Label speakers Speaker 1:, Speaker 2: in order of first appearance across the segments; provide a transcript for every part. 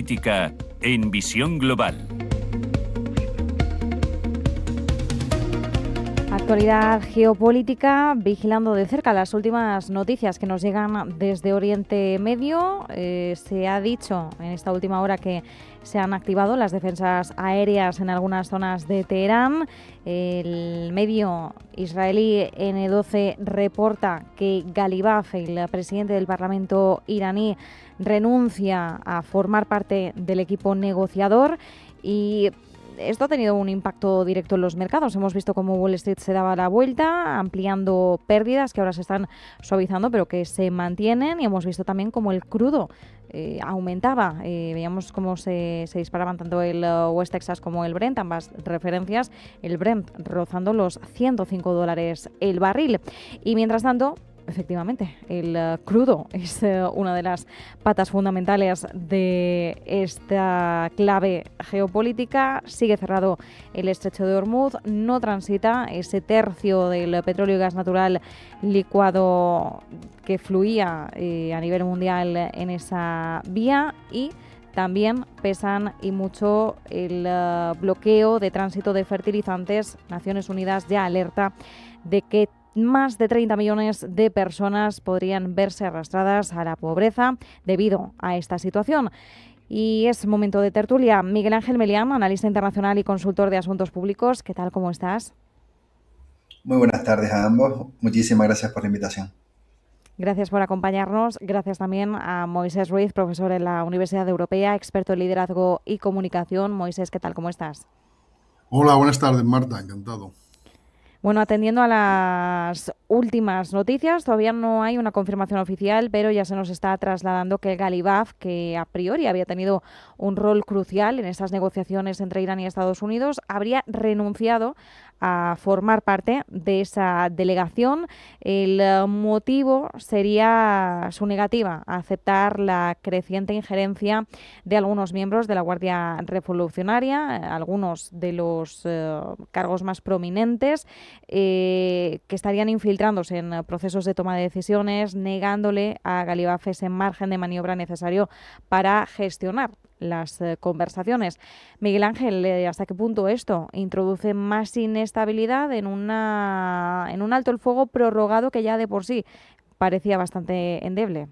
Speaker 1: Política en Visión Global.
Speaker 2: Actualidad geopolítica, vigilando de cerca las últimas noticias que nos llegan desde Oriente Medio. Se ha dicho en esta última hora que se han activado las defensas aéreas en algunas zonas de Teherán. El medio israelí N12 reporta que Galibaf, el presidente del Parlamento iraní, renuncia a formar parte del equipo negociador y esto ha tenido un impacto directo en los mercados. Hemos visto cómo Wall Street se daba la vuelta, ampliando pérdidas que ahora se están suavizando, pero que se mantienen. Y hemos visto también cómo el crudo aumentaba. Veíamos cómo se disparaban tanto el West Texas como el Brent, ambas referencias. El Brent rozando los $105 el barril. Y mientras tanto, efectivamente, el crudo es una de las patas fundamentales de esta clave geopolítica. Sigue cerrado el estrecho de Hormuz, no transita ese tercio del petróleo y gas natural licuado que fluía a nivel mundial en esa vía, y también pesan y mucho el bloqueo de tránsito de fertilizantes. Naciones Unidas ya alerta de que más de 30 millones de personas podrían verse arrastradas a la pobreza debido a esta situación. Y es momento de tertulia. Miguel Ángel Melián, analista internacional y consultor de asuntos públicos. ¿Qué tal? ¿Cómo estás?
Speaker 3: Muy buenas tardes a ambos. Muchísimas gracias por la invitación.
Speaker 2: Gracias por acompañarnos. Gracias también a Moisés Ruiz, profesor en la Universidad Europea, experto en liderazgo y comunicación. Moisés, ¿qué tal? ¿Cómo estás?
Speaker 4: Hola, buenas tardes, Marta. Encantado.
Speaker 2: Bueno, atendiendo a las últimas noticias, todavía no hay una confirmación oficial, pero ya se nos está trasladando que Galibaf, que a priori había tenido un rol crucial en esas negociaciones entre Irán y Estados Unidos, habría renunciado a formar parte de esa delegación. El motivo sería su negativa a aceptar la creciente injerencia de algunos miembros de la Guardia Revolucionaria, algunos de los cargos más prominentes, que estarían infiltrándose en procesos de toma de decisiones, negándole a Galibaf ese margen de maniobra necesario para gestionar las conversaciones. Miguel Ángel, ¿hasta qué punto esto introduce más inestabilidad en un alto el fuego prorrogado que ya de por sí parecía bastante endeble?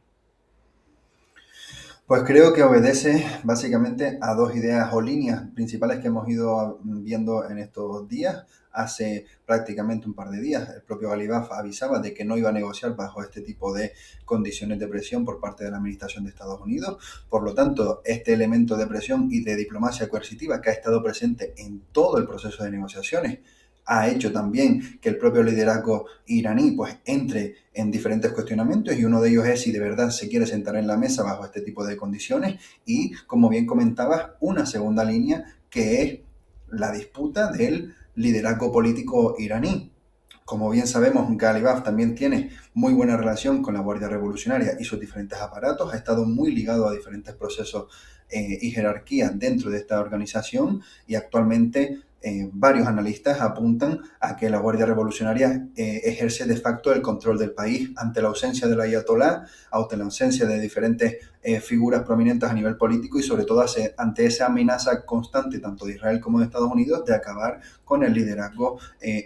Speaker 3: Pues creo que obedece básicamente a dos ideas o líneas principales que hemos ido viendo en estos días. Hace prácticamente un par de días el propio Galibaf avisaba de que no iba a negociar bajo este tipo de condiciones de presión por parte de la administración de Estados Unidos. Por lo tanto, este elemento de presión y de diplomacia coercitiva que ha estado presente en todo el proceso de negociaciones ha hecho también que el propio liderazgo iraní pues entre en diferentes cuestionamientos, y uno de ellos es si de verdad se quiere sentar en la mesa bajo este tipo de condiciones, y como bien comentabas, una segunda línea que es la disputa del liderazgo político iraní. Como bien sabemos, Galibaf también tiene muy buena relación con la Guardia Revolucionaria y sus diferentes aparatos, ha estado muy ligado a diferentes procesos y jerarquías dentro de esta organización, y actualmente varios analistas apuntan a que la Guardia Revolucionaria ejerce de facto el control del país ante la ausencia del ayatolá, ante la ausencia de diferentes figuras prominentes a nivel político, y sobre todo ante esa amenaza constante tanto de Israel como de Estados Unidos de acabar con el liderazgo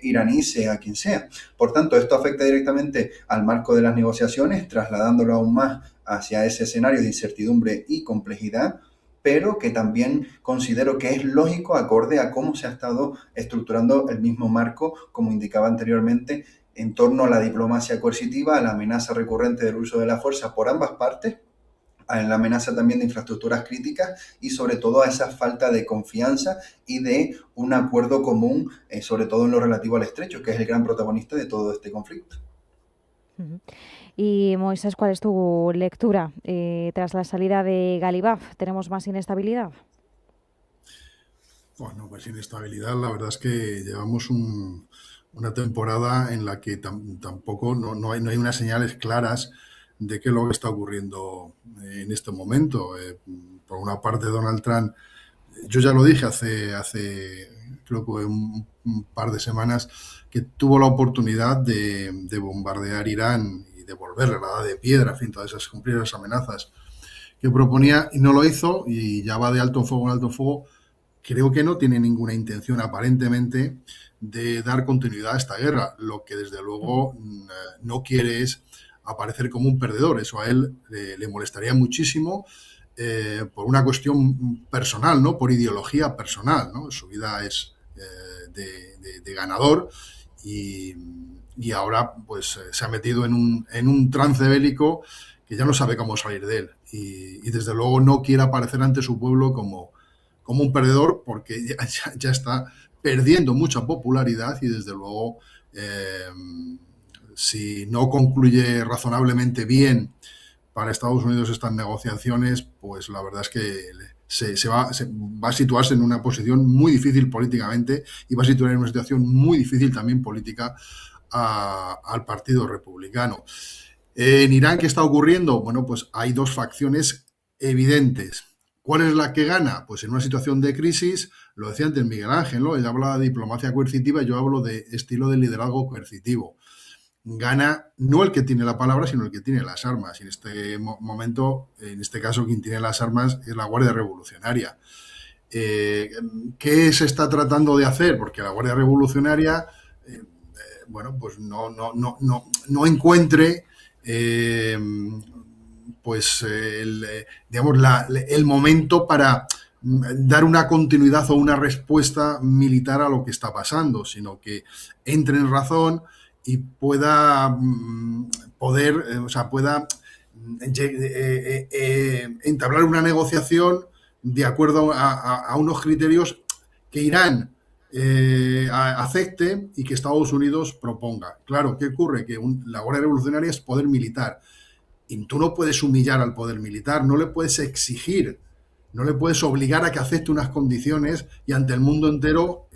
Speaker 3: iraní, sea quien sea. Por tanto, esto afecta directamente al marco de las negociaciones, trasladándolo aún más hacia ese escenario de incertidumbre y complejidad, pero que también considero que es lógico acorde a cómo se ha estado estructurando el mismo marco, como indicaba anteriormente, en torno a la diplomacia coercitiva, a la amenaza recurrente del uso de la fuerza por ambas partes, a la amenaza también de infraestructuras críticas, y sobre todo a esa falta de confianza y de un acuerdo común, sobre todo en lo relativo al estrecho, que es el gran protagonista de todo este conflicto.
Speaker 2: Y Moisés, ¿cuál es tu lectura tras la salida de Galibaf? ¿Tenemos más inestabilidad?
Speaker 4: Bueno, pues inestabilidad, la verdad es que llevamos una temporada en la que tampoco no hay unas señales claras de qué es lo que está ocurriendo en este momento. Por una parte, Donald Trump, yo ya lo dije hace creo que un par de semanas, que tuvo la oportunidad de bombardear Irán y devolverle la edad de piedra, en fin, todas esas, cumplir esas amenazas que proponía y no lo hizo, y ya va de alto en fuego en alto en fuego. Creo que no tiene ninguna intención aparentemente de dar continuidad a esta guerra. Lo que desde luego no quiere es aparecer como un perdedor. Eso a él le molestaría muchísimo por una cuestión personal, ¿no? Por ideología personal, ¿no? Su vida es de ganador y ahora pues se ha metido en un trance bélico que ya no sabe cómo salir de él. Y desde luego no quiere aparecer ante su pueblo como un perdedor, porque ya está perdiendo mucha popularidad y desde luego si no concluye razonablemente bien para Estados Unidos estas negociaciones, pues la verdad es que se va a situarse en una posición muy difícil políticamente y va a situar en una situación muy difícil también política al Partido Republicano. En Irán, ¿qué está ocurriendo? Bueno, pues hay dos facciones evidentes. ¿Cuál es la que gana? Pues en una situación de crisis, lo decía antes Miguel Ángel, ¿no? Él habla de diplomacia coercitiva, yo hablo de estilo de liderazgo coercitivo. Gana no el que tiene la palabra, sino el que tiene las armas. Y en este momento, en este caso, quien tiene las armas es la Guardia Revolucionaria. ¿Qué se está tratando de hacer? Porque la Guardia Revolucionaria, bueno, pues no encuentre pues digamos el momento para dar una continuidad o una respuesta militar a lo que está pasando, sino que entre en razón y pueda pueda entablar una negociación de acuerdo a unos criterios que Irán acepte y que Estados Unidos proponga. Claro, ¿qué ocurre? Que la Guardia Revolucionaria es poder militar y tú no puedes humillar al poder militar, no le puedes exigir, no le puedes obligar a que acepte unas condiciones y ante el mundo entero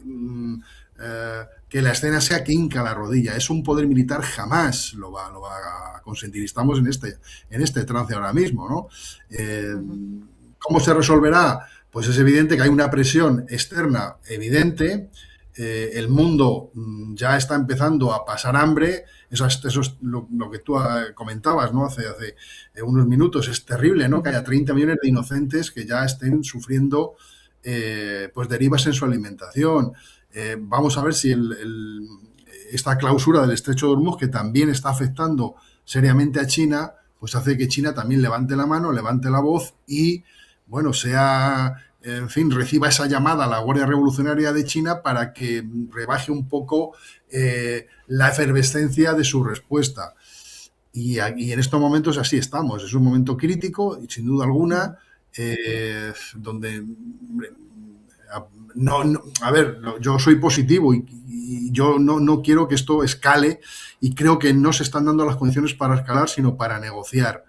Speaker 4: que la escena sea que hinca la rodilla. Es un poder militar, jamás lo va a consentir. Estamos en este trance ahora mismo, ¿no? ¿Cómo se resolverá? Pues es evidente que hay una presión externa evidente. El mundo ya está empezando a pasar hambre. Eso es lo que tú comentabas, ¿no? Hace unos minutos. Es terrible, ¿no? Que haya 30 millones de inocentes que ya estén sufriendo pues derivas en su alimentación. Vamos a ver si esta clausura del Estrecho de Hormuz, que también está afectando seriamente a China, pues hace que China también levante la mano, levante la voz y, bueno, en fin, reciba esa llamada a la Guardia Revolucionaria de China para que rebaje un poco la efervescencia de su respuesta. Y en estos momentos así estamos. Es un momento crítico y sin duda alguna donde... a ver, yo soy positivo y yo no quiero que esto escale y creo que no se están dando las condiciones para escalar, sino para negociar.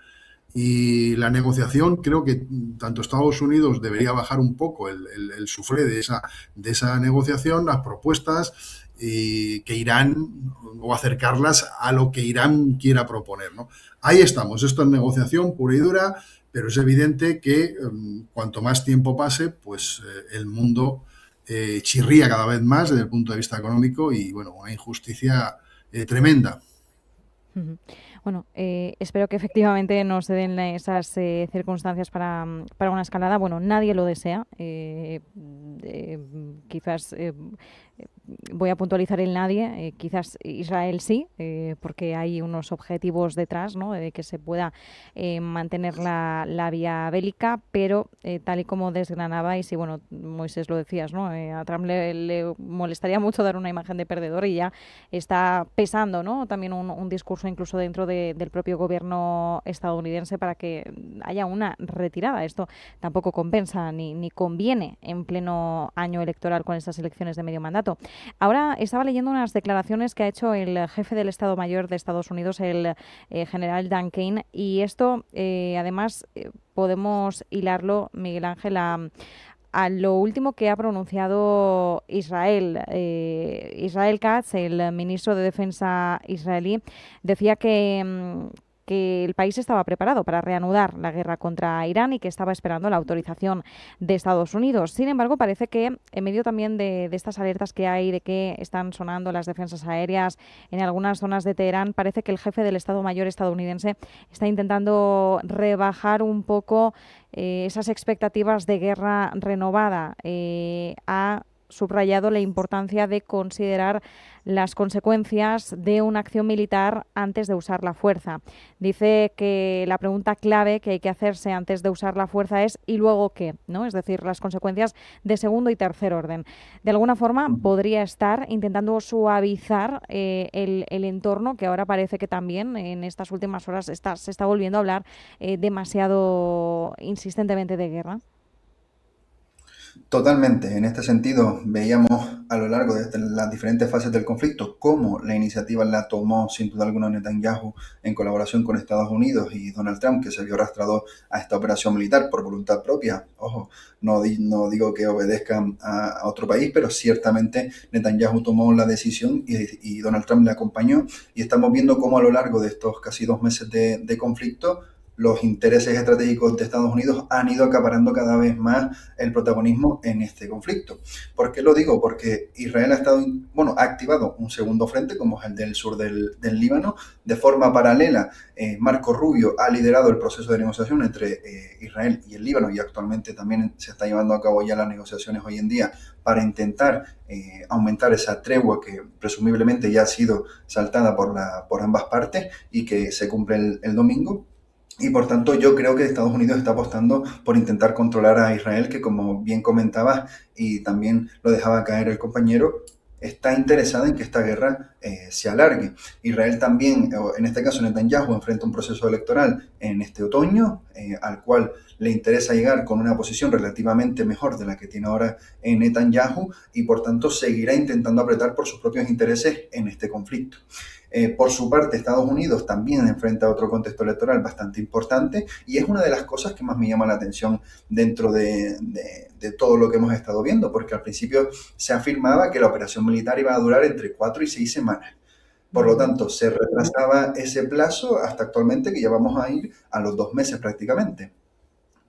Speaker 4: Y la negociación, creo que tanto Estados Unidos debería bajar un poco el suflé de esa negociación, las propuestas, y que Irán, o acercarlas a lo que Irán quiera proponer, ¿no? Ahí estamos, esto es negociación pura y dura, pero es evidente que cuanto más tiempo pase, pues el mundo chirría cada vez más desde el punto de vista económico y, bueno, una injusticia tremenda.
Speaker 2: Bueno, espero que efectivamente no se den esas circunstancias para una escalada. Bueno, nadie lo desea. Quizás voy a puntualizar el nadie, quizás Israel sí, porque hay unos objetivos detrás, ¿no? De que se pueda mantener la vía bélica, pero tal y como desgranabais, y bueno, Moisés lo decías, ¿no? A Trump le molestaría mucho dar una imagen de perdedor y ya está pesando, ¿no? También un discurso incluso dentro del propio gobierno estadounidense para que haya una retirada. Esto tampoco compensa ni conviene en pleno año electoral con estas elecciones de medio mandato. Ahora estaba leyendo unas declaraciones que ha hecho el jefe del Estado Mayor de Estados Unidos, el general Dan Kane, y esto además podemos hilarlo, Miguel Ángel, a lo último que ha pronunciado Israel. Israel Katz, el ministro de Defensa israelí, decía que que el país estaba preparado para reanudar la guerra contra Irán y que estaba esperando la autorización de Estados Unidos. Sin embargo, parece que en medio también de estas alertas que hay de que están sonando las defensas aéreas en algunas zonas de Teherán, parece que el jefe del Estado Mayor estadounidense está intentando rebajar un poco esas expectativas de guerra renovada. Ha subrayado la importancia de considerar las consecuencias de una acción militar antes de usar la fuerza. Dice que la pregunta clave que hay que hacerse antes de usar la fuerza es ¿y luego qué?, ¿no? Es decir, las consecuencias de segundo y tercer orden. De alguna forma podría estar intentando suavizar el entorno, que ahora parece que también en estas últimas horas se está volviendo a hablar demasiado insistentemente de guerra.
Speaker 3: Totalmente. En este sentido, veíamos a lo largo de las diferentes fases del conflicto cómo la iniciativa la tomó sin duda alguna Netanyahu en colaboración con Estados Unidos y Donald Trump, que se vio arrastrado a esta operación militar por voluntad propia. Ojo, no digo que obedezcan a otro país, pero ciertamente Netanyahu tomó la decisión y Donald Trump le acompañó, y estamos viendo cómo a lo largo de estos casi 2 meses de conflicto los intereses estratégicos de Estados Unidos han ido acaparando cada vez más el protagonismo en este conflicto. ¿Por qué lo digo? Porque Israel ha activado un segundo frente, como es el del sur del Líbano. De forma paralela, Marco Rubio ha liderado el proceso de negociación entre Israel y el Líbano, y actualmente también se está llevando a cabo ya las negociaciones hoy en día para intentar aumentar esa tregua que presumiblemente ya ha sido saltada por ambas partes y que se cumple el domingo. Y por tanto yo creo que Estados Unidos está apostando por intentar controlar a Israel, que como bien comentabas y también lo dejaba caer el compañero, está interesada en que esta guerra se alargue. Israel también, en este caso Netanyahu, enfrenta un proceso electoral en este otoño, al cual le interesa llegar con una posición relativamente mejor de la que tiene ahora Netanyahu, y por tanto seguirá intentando apretar por sus propios intereses en este conflicto. Por su parte, Estados Unidos también enfrenta otro contexto electoral bastante importante, y es una de las cosas que más me llama la atención dentro de todo lo que hemos estado viendo, porque al principio se afirmaba que la operación militar iba a durar entre 4 y 6 semanas. Por lo tanto, se retrasaba ese plazo hasta actualmente, que ya vamos a ir a los 2 meses prácticamente.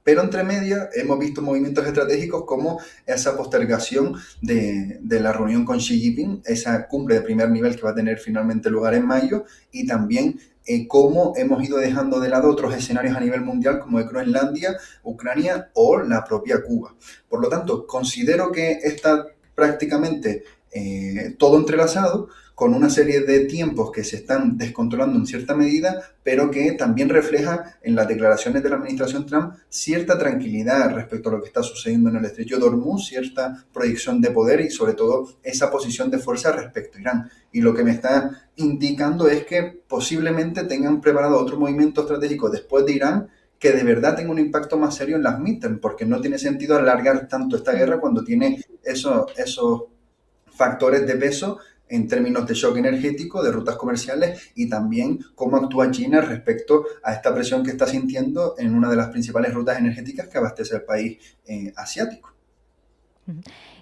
Speaker 3: Pero entre medias hemos visto movimientos estratégicos como esa postergación de la reunión con Xi Jinping, esa cumbre de primer nivel que va a tener finalmente lugar en mayo, y también cómo hemos ido dejando de lado otros escenarios a nivel mundial como Groenlandia, Ucrania o la propia Cuba. Por lo tanto, considero que está prácticamente todo entrelazado, con una serie de tiempos que se están descontrolando en cierta medida, pero que también refleja en las declaraciones de la administración Trump cierta tranquilidad respecto a lo que está sucediendo en el estrecho de Hormuz, cierta proyección de poder y sobre todo esa posición de fuerza respecto a Irán. Y lo que me está indicando es que posiblemente tengan preparado otro movimiento estratégico después de Irán que de verdad tenga un impacto más serio en las midterm, porque no tiene sentido alargar tanto esta guerra cuando tiene esos factores de peso en términos de shock energético, de rutas comerciales, y también cómo actúa China respecto a esta presión que está sintiendo en una de las principales rutas energéticas que abastece el país asiático.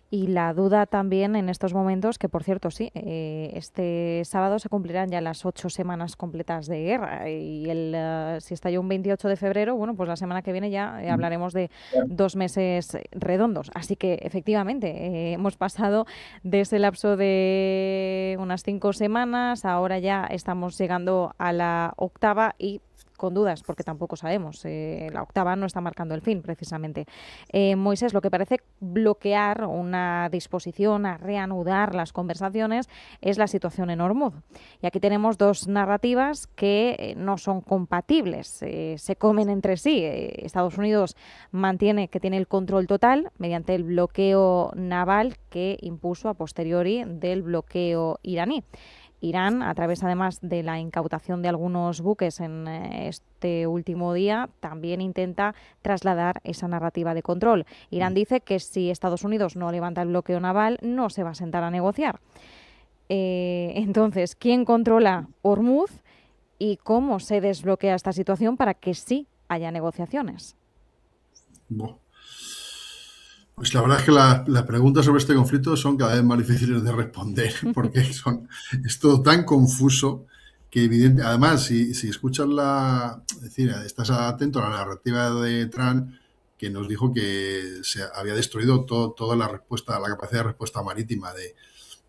Speaker 2: Y la duda también en estos momentos, que por cierto sí, este sábado se cumplirán ya las 8 semanas completas de guerra, y si estalló un 28 de febrero, bueno, pues la semana que viene ya hablaremos de 2 meses redondos. Así que efectivamente hemos pasado de ese lapso de unas 5 semanas, ahora ya estamos llegando a la 8ª y con dudas, porque tampoco sabemos. La 8ª no está marcando el fin, precisamente. Moisés, lo que parece bloquear una disposición a reanudar las conversaciones es la situación en Hormuz. Y aquí tenemos 2 narrativas que no son compatibles, se comen entre sí. Estados Unidos mantiene que tiene el control total mediante el bloqueo naval que impuso a posteriori del bloqueo iraní. Irán, a través además de la incautación de algunos buques en este último día, también intenta trasladar esa narrativa de control. Irán dice que si Estados Unidos no levanta el bloqueo naval, no se va a sentar a negociar. Entonces, ¿quién controla Hormuz y cómo se desbloquea esta situación para que sí haya negociaciones?
Speaker 4: Bueno, pues la verdad es que las preguntas sobre este conflicto son cada vez más difíciles de responder, porque es todo tan confuso que evidente, además, si escuchas es decir, estás atento a la narrativa de Trump, que nos dijo que se había destruido toda la capacidad de respuesta marítima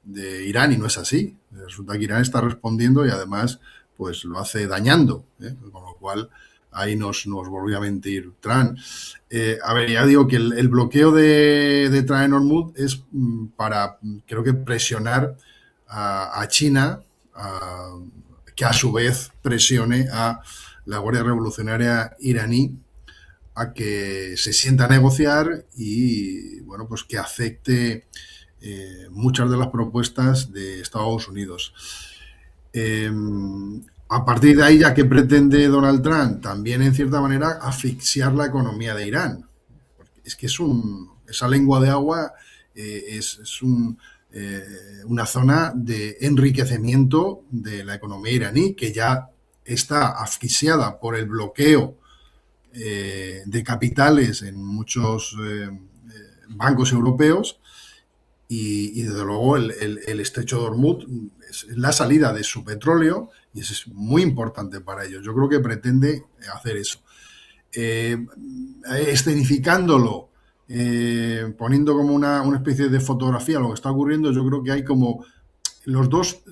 Speaker 4: de Irán, y no es así. Resulta que Irán está respondiendo y además pues lo hace dañando, con lo cual ahí nos volvió a mentir Trump. A ver, ya digo que el bloqueo de Trump en Hormuz es para, creo que, presionar a China, que a su vez presione a la Guardia Revolucionaria iraní a que se sienta a negociar y, bueno, pues que acepte muchas de las propuestas de Estados Unidos. A partir de ahí, ya que pretende Donald Trump también, en cierta manera, asfixiar la economía de Irán. Porque es que esa lengua de agua es una zona de enriquecimiento de la economía iraní, que ya está asfixiada por el bloqueo de capitales en muchos bancos europeos, y desde luego el estrecho de Hormuz es la salida de su petróleo, y eso es muy importante para ellos. Yo creo que pretende hacer eso. Escenificándolo, poniendo como una especie de fotografía lo que está ocurriendo, yo creo que hay como los dos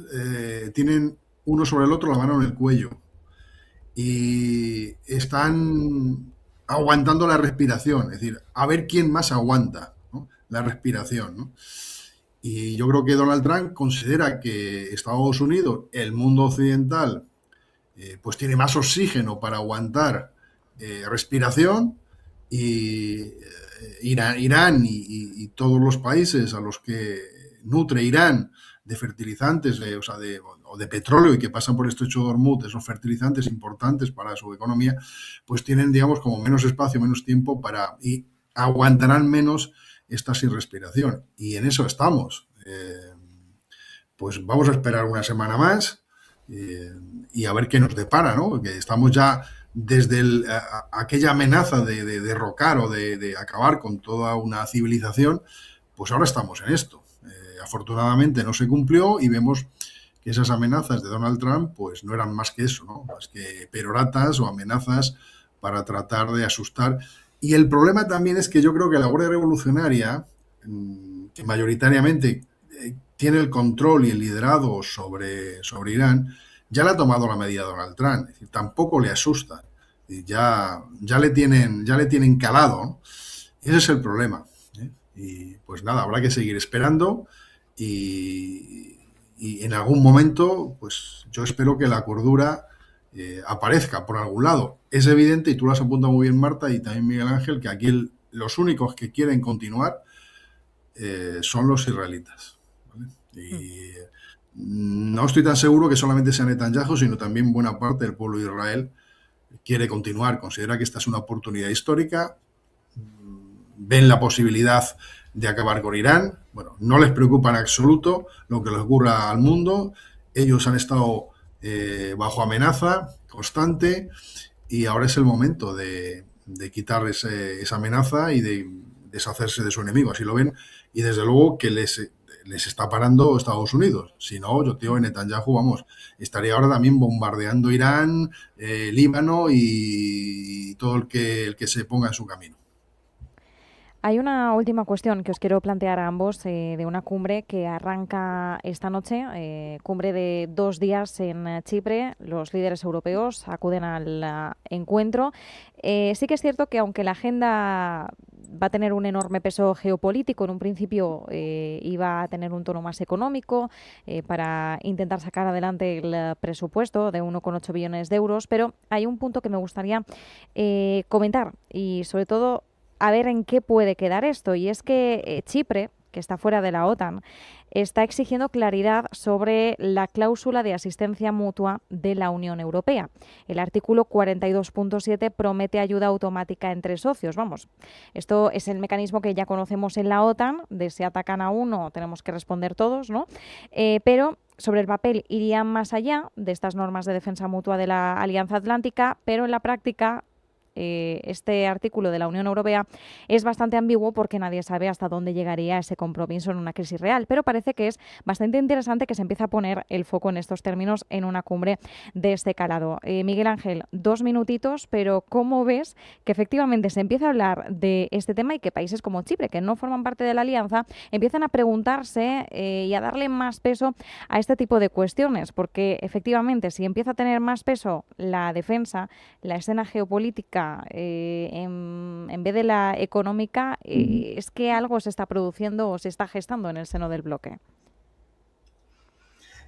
Speaker 4: tienen uno sobre el otro la mano en el cuello y están aguantando la respiración, es decir, a ver quién más aguanta, ¿no?, la respiración, ¿no? Y yo creo que Donald Trump considera que Estados Unidos, el mundo occidental, pues tiene más oxígeno para aguantar respiración, y Irán y todos los países a los que nutre Irán de fertilizantes o de petróleo y que pasan por el estrecho de Hormuz, esos fertilizantes importantes para su economía, pues tienen, digamos, como menos espacio, menos tiempo y aguantarán menos esta sin respiración. Y en eso estamos. Pues vamos a esperar una semana más y a ver qué nos depara, ¿no? Porque estamos ya desde aquella amenaza de derrocar o de acabar con toda una civilización, pues ahora estamos en esto. Afortunadamente no se cumplió y vemos que esas amenazas de Donald Trump pues no eran más que eso, ¿no? Más que peroratas o amenazas para tratar de asustar. Y el problema también es que yo creo que la Guardia Revolucionaria, que mayoritariamente tiene el control y el liderazgo sobre Irán, ya le ha tomado la medida a Donald Trump. Es decir, tampoco le asusta. Ya le tienen calado, ¿no? Ese es el problema, ¿eh? Y pues nada, habrá que seguir esperando y en algún momento, pues yo espero que la cordura aparezca por algún lado. Es evidente, y tú lo has apuntado muy bien, Marta, y también Miguel Ángel, que aquí los únicos que quieren continuar son los israelitas, ¿vale? Y no estoy tan seguro que solamente sea Netanyahu, sino también buena parte del pueblo de Israel quiere continuar, considera que esta es una oportunidad histórica, ven la posibilidad de acabar con Irán. Bueno, no les preocupa en absoluto lo que les ocurra al mundo. Ellos han estado bajo amenaza constante y ahora es el momento de quitar esa amenaza y de deshacerse de su enemigo. Así lo ven, y desde luego que les está parando Estados Unidos. Si no, yo digo, Netanyahu, vamos, estaría ahora también bombardeando Irán, Líbano y todo el que se ponga en su camino.
Speaker 2: Hay una última cuestión que os quiero plantear a ambos de una cumbre que arranca esta noche, cumbre de 2 días en Chipre. Los líderes europeos acuden al encuentro. Sí que es cierto que aunque la agenda va a tener un enorme peso geopolítico, en un principio iba a tener un tono más económico para intentar sacar adelante el presupuesto de 1,8 billones de euros, pero hay un punto que me gustaría comentar y sobre todo a ver en qué puede quedar esto, y es que Chipre, que está fuera de la OTAN, está exigiendo claridad sobre la cláusula de asistencia mutua de la Unión Europea. El artículo 42.7 promete ayuda automática entre socios. Vamos, esto es el mecanismo que ya conocemos en la OTAN, de si atacan a uno tenemos que responder todos, ¿no? Pero sobre el papel irían más allá de estas normas de defensa mutua de la Alianza Atlántica, pero en la práctica este artículo de la Unión Europea es bastante ambiguo porque nadie sabe hasta dónde llegaría ese compromiso en una crisis real, pero parece que es bastante interesante que se empiece a poner el foco en estos términos en una cumbre de este calado. Miguel Ángel, 2 minutitos, pero ¿cómo ves que efectivamente se empieza a hablar de este tema y que países como Chipre, que no forman parte de la alianza, empiezan a preguntarse y a darle más peso a este tipo de cuestiones? Porque efectivamente, si empieza a tener más peso la defensa, la escena geopolítica, en vez de la económica, es que algo se está produciendo o se está gestando en el seno del bloque.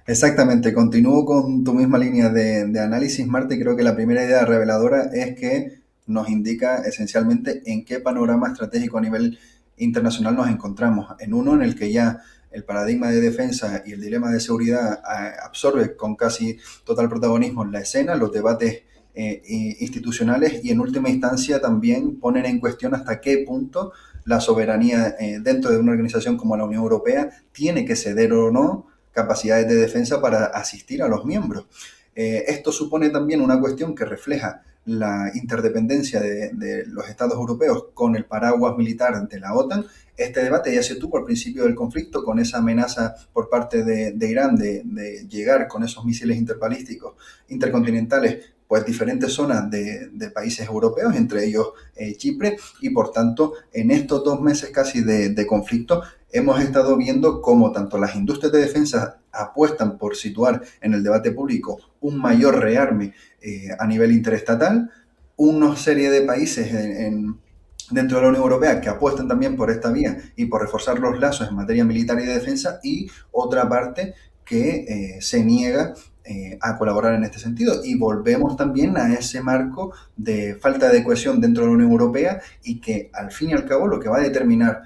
Speaker 3: Exactamente, continúo con tu misma línea de análisis, Marta, y creo que la primera idea reveladora es que nos indica esencialmente en qué panorama estratégico a nivel internacional nos encontramos, en uno en el que ya el paradigma de defensa y el dilema de seguridad absorbe con casi total protagonismo la escena, los debates institucionales, y en última instancia también ponen en cuestión hasta qué punto la soberanía dentro de una organización como la Unión Europea tiene que ceder o no capacidades de defensa para asistir a los miembros. Esto supone también una cuestión que refleja la interdependencia de los Estados europeos con el paraguas militar de la OTAN. Este debate ya se tuvo al principio del conflicto con esa amenaza por parte de Irán de llegar con esos misiles interbalísticos intercontinentales pues diferentes zonas de países europeos, entre ellos Chipre, y por tanto en estos 2 meses casi de conflicto hemos estado viendo cómo tanto las industrias de defensa apuestan por situar en el debate público un mayor rearme a nivel interestatal, una serie de países dentro de la Unión Europea que apuestan también por esta vía y por reforzar los lazos en materia militar y de defensa, y otra parte que se niega a colaborar en este sentido. Y volvemos también a ese marco de falta de cohesión dentro de la Unión Europea, y que al fin y al cabo lo que va a determinar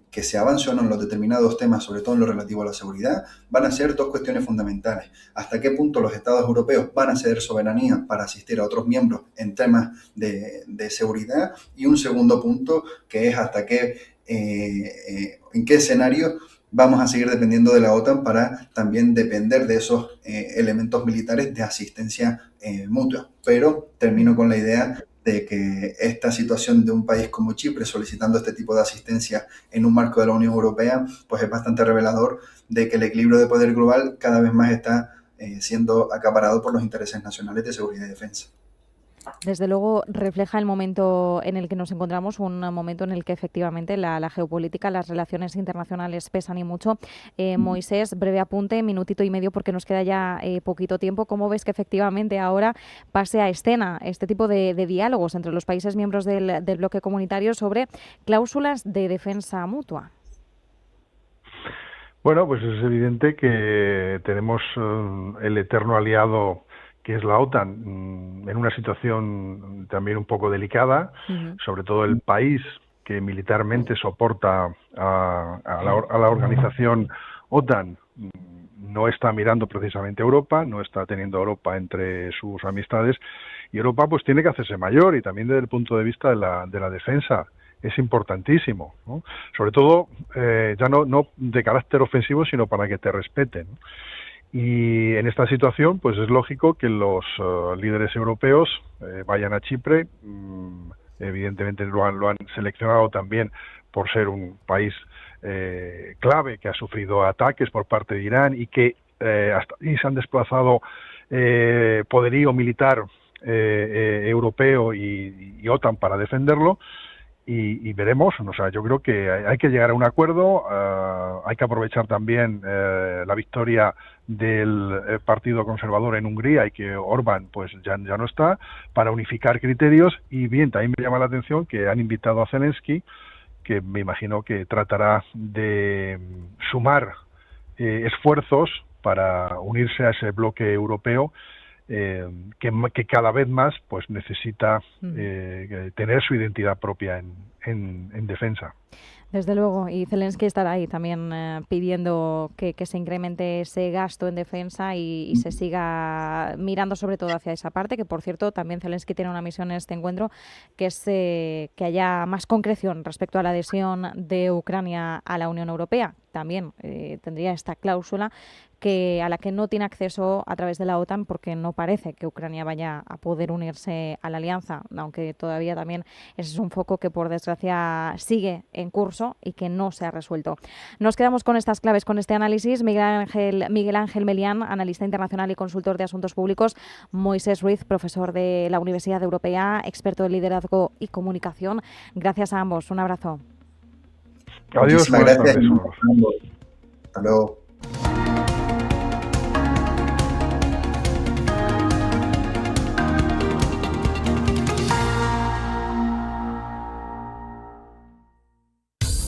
Speaker 3: que se avance o no en los determinados temas, sobre todo en lo relativo a la seguridad, van a ser 2 cuestiones fundamentales. Hasta qué punto los Estados europeos van a ceder soberanía para asistir a otros miembros en temas de seguridad, y un segundo punto que es hasta qué, en qué escenario vamos a seguir dependiendo de la OTAN para también depender de esos elementos militares de asistencia mutua. Pero termino con la idea de que esta situación de un país como Chipre solicitando este tipo de asistencia en un marco de la Unión Europea, pues es bastante revelador de que el equilibrio de poder global cada vez más está siendo acaparado por los intereses nacionales de seguridad y defensa.
Speaker 2: Desde luego refleja el momento en el que nos encontramos, un momento en el que efectivamente la geopolítica, las relaciones internacionales pesan y mucho. Moisés, breve apunte, minutito y medio porque nos queda ya poquito tiempo. ¿Cómo ves que efectivamente ahora pase a escena este tipo de diálogos entre los países miembros del bloque comunitario sobre cláusulas de defensa mutua?
Speaker 5: Bueno, pues es evidente que tenemos el eterno aliado que es la OTAN, en una situación también un poco delicada, sobre todo el país que militarmente soporta a la organización OTAN no está mirando precisamente a Europa, no está teniendo a Europa entre sus amistades, y Europa pues tiene que hacerse mayor, y también desde el punto de vista de la defensa es importantísimo, ¿no? Sobre todo ya no de carácter ofensivo, sino para que te respeten, ¿no? Y en esta situación, pues es lógico que los líderes europeos vayan a Chipre. Evidentemente lo han seleccionado también por ser un país clave que ha sufrido ataques por parte de Irán y que hasta ahí se han desplazado poderío militar europeo y OTAN para defenderlo. Y veremos, o sea, yo creo que hay que llegar a un acuerdo, hay que aprovechar también la victoria del Partido Conservador en Hungría y que Orbán pues ya no está, para unificar criterios. Y bien, también me llama la atención que han invitado a Zelensky, que me imagino que tratará de sumar esfuerzos para unirse a ese bloque europeo que cada vez más pues necesita tener su identidad propia en defensa.
Speaker 2: Desde luego, y Zelensky estará ahí también pidiendo que se incremente ese gasto en defensa y se siga mirando sobre todo hacia esa parte, que por cierto también Zelensky tiene una misión en este encuentro, que es que haya más concreción respecto a la adhesión de Ucrania a la Unión Europea. también tendría esta cláusula a la que no tiene acceso a través de la OTAN, porque no parece que Ucrania vaya a poder unirse a la alianza, aunque todavía también ese es un foco que por desgracia sigue en curso y que no se ha resuelto. Nos quedamos con estas claves, con este análisis. Miguel Ángel Melián, analista internacional y consultor de asuntos públicos; Moisés Ruiz, profesor de la Universidad Europea, experto en liderazgo y comunicación. Gracias a ambos. Un abrazo.
Speaker 5: Adiós.
Speaker 3: Muchísimas gracias. Hasta luego.